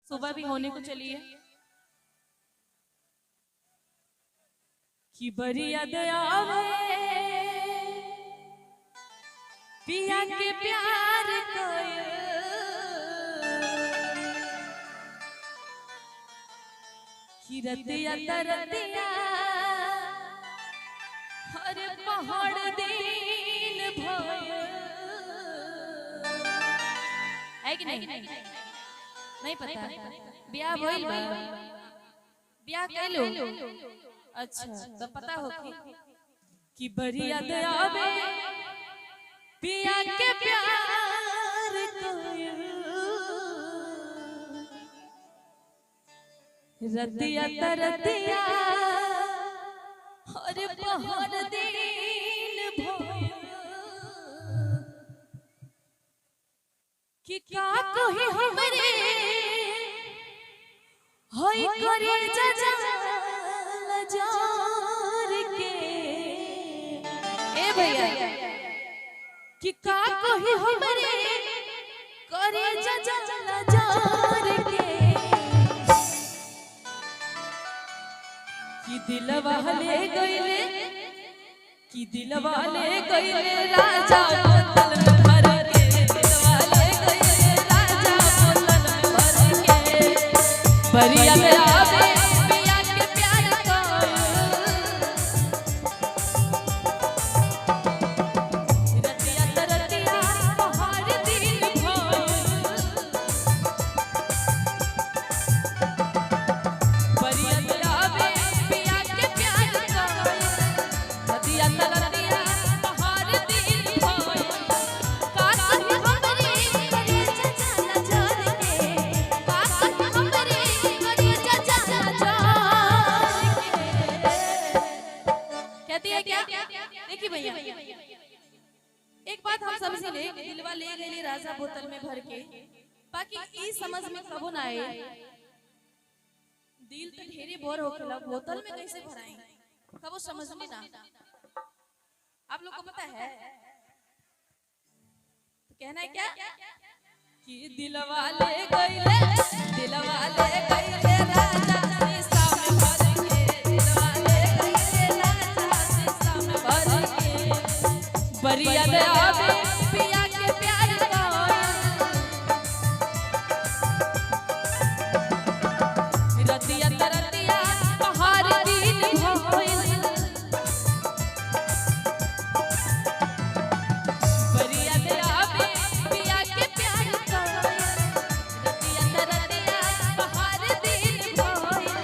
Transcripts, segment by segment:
सुबह भी होने को चली है कि बड़ी याद आवे पिया के प्यार कि रतिया तरतिया हर पहाड़ दिन भय है कि नहीं नहीं पता ब्याह भइल बा ब्याह कैलो अच्छा तो पता हो कि बड़ी याद आवे पिया के प्यार रतिया तरतिया हर पहाड़ दिन भय कि का कही हमरे होई करे जार के ए भैया कि का कही हमरे करे जार के कि दिलवा ले गइले कि दिलवा ले गइले राजा बोतल में भर के दिलवा ले गइले राजा बोतल में भर के बरिया में आवे पिया के प्यार का रतिया तरतिया पहाड़ दिन भय बरिया में आवे पिया के प्यार का रतिया तरतिया पहाड़ दिन भय का कही हमरे करे चला जार के का कही हमरे करे चला जार के कहती है क्या देखिए भैया एक बात हम समझ ले दिलवा ले गए राजा बोतल में भर के बाकी ई समझ में कबो ना आए दिल तो ढेरे बोर होखेला बोतल में कैसे भराई कबो समझ में ना आप लोग को पता है तो कहना है क्या कि दिलवा ले गइले राजा शीशा में भर के दिलवा ले गइले राजा शीशा में भर के बरिया में आवे पिया के प्यार का रतिया तरतिया पहाड़ दिन भइल बरिया में आवे पिया के प्यार का रतिया तरतिया पहाड़ दिन भइल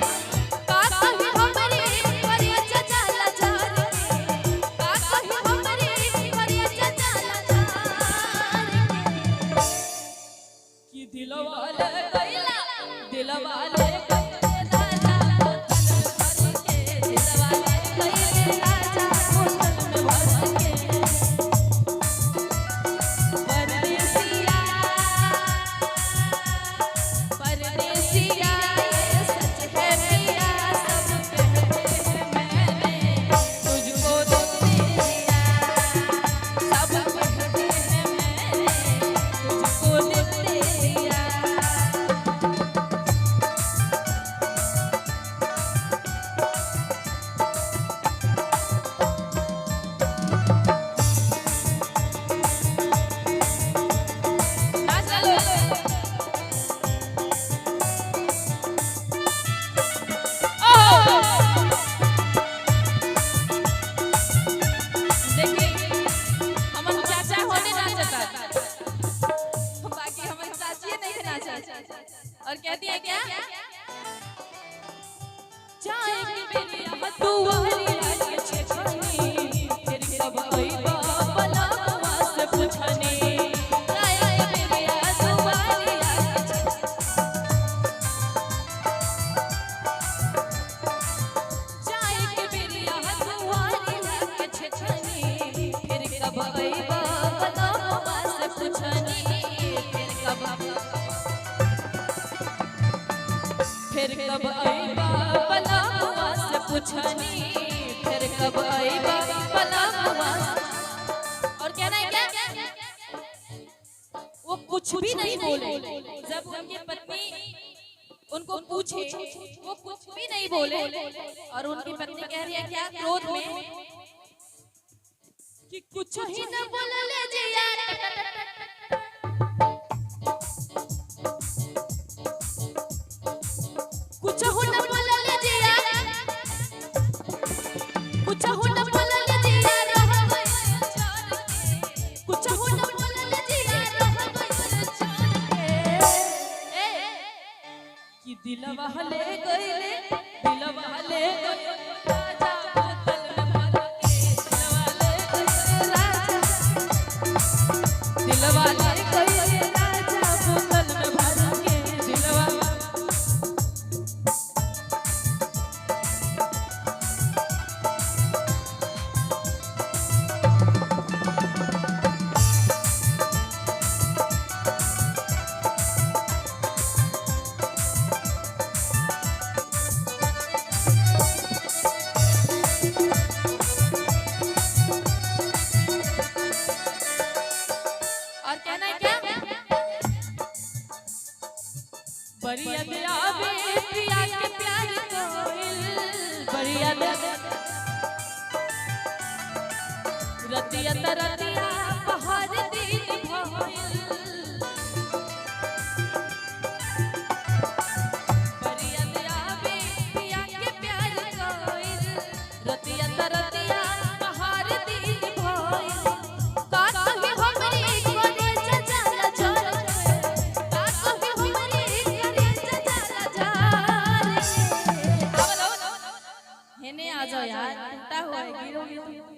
का कही हमरे करे चला जार के का कही हमरे करे चला जार कि दिलवा ले गइला दिलवा ले और कहती है क्या चाय के बेलिया दुआरी लागे छछनी फिर कब आईबा बलवा से पूछनी चाय के बेलिया दुआरी लागे चाय के बेलिया दुआरी लागे छछनी फिर कब आईबा बलवा से पूछनी फिर कब आईबा बलवा से पूछनी फिर कब आईबा बलवा और कहना है क्या वो कुछ भी नहीं बोले जब उनकी पत्नी उनको पूछे, वो कुछ भी नहीं बोले और उनकी पत्नी कह रही है क्या क्रोध में कि कुछ ही न बोलले जी यार, कुछ हो न बोलले जी यार, कुछ हो न बोलले जी यार, रह गइल छोड़ के, कुछ हो न बोलले जी यार, रह गइल छोड़ के। कि दिलवा ले गइले, दिलवा ले गइले राजा बोतल में भर के, दिलवा ले गइले राजा, दिलवा ले गइले राजा बोतल में भर के, दिलवा। और कहना है क्या? बरिया दिया बे पिया के प्यार कोइल, बरिया दे रतिया तरतिया बहार दिन भइल, बरिया दिया बे पिया के प्यार कोइल, रतिया तरतिया बहार दिन भइल। का कहे हमरी करे जजाला जल के, का कहे हमरी करे जजाला जल के। हेने आ जाओ यार, टूटा हुआ है, गिरोगे तो।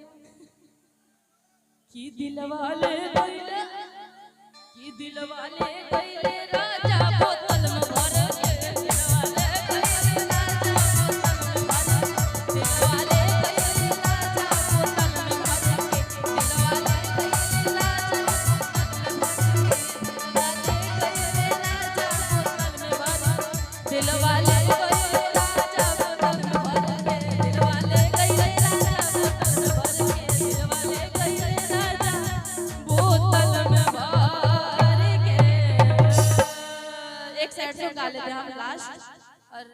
कि दिलवा ले गइले, कि दिलवा ले गइले राजा बोतल में भर के, दिलवा ले गइले राजा बोतल में भर के, दिलवा ले गइले राजा बोतल में भर के, दिलवा ले गइले राजा बोतल में भर के, दिलवा ले गइले राजा बोतल में भर के, दिलवा ले गइले राजा बोतल में भर के, दिलवा ले गइले राजा बोतल में भर के। एक सेट सॉन्ग गा लेते हैं हम लास्ट।